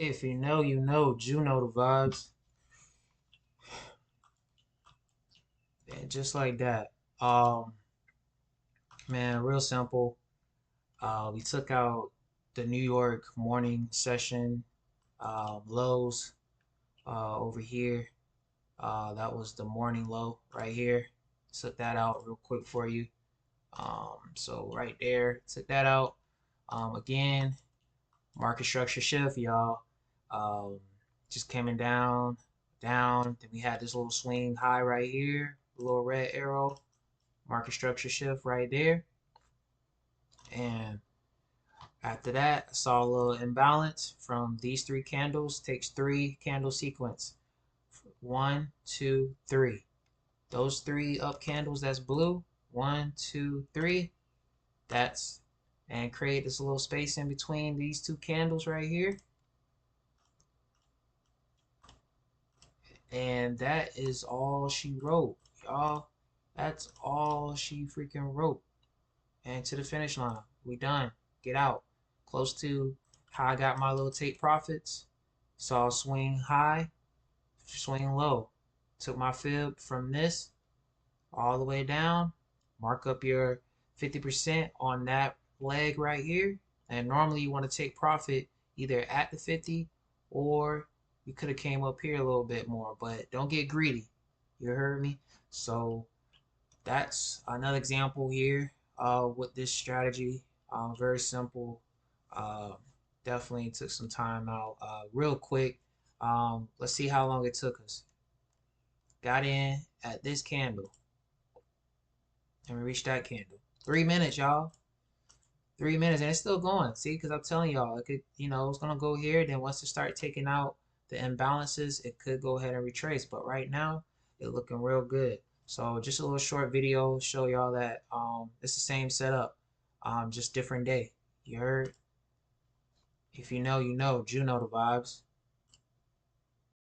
If you know, you know. You know the vibes. And just like that. Um, Man, real simple. We took out the New York morning session lows over here. That was the morning low right here. Took that out real quick for you. So right there, took that out. Again, market structure shift, y'all. Um, just coming down, down. Then we had this little swing high right here, little red arrow, market structure shift right there. And after that, I saw a little imbalance from these three candles. Takes three candle sequence. One, two, three. Those three up candles that's blue. One, two, three. That's and create this little space in between these two candles right here. And that is all she wrote, y'all. That's all she freaking wrote. And to the finish line. We done. Get out. Close to how I got my little take profits. Saw swing high, swing low. Took my fib from this all the way down. Mark up your 50% on that leg right here. And normally you want to take profit either at the 50 or you could have came up here a little bit more, but don't get greedy. You heard me? So that's another example here with this strategy. Very simple. Uh, Definitely took some time out. Real quick. Let's see how long it took us. Got in at this candle and we reached that candle. 3 minutes, y'all. 3 minutes, and it's still going. See, because I'm telling y'all, it could, it's gonna go here. Then once it start taking out the imbalances, it could go ahead and retrace. But right now, it's looking real good. So just a little short video show y'all that it's the same setup, just different day. You heard? If you know, you know. You know the vibes.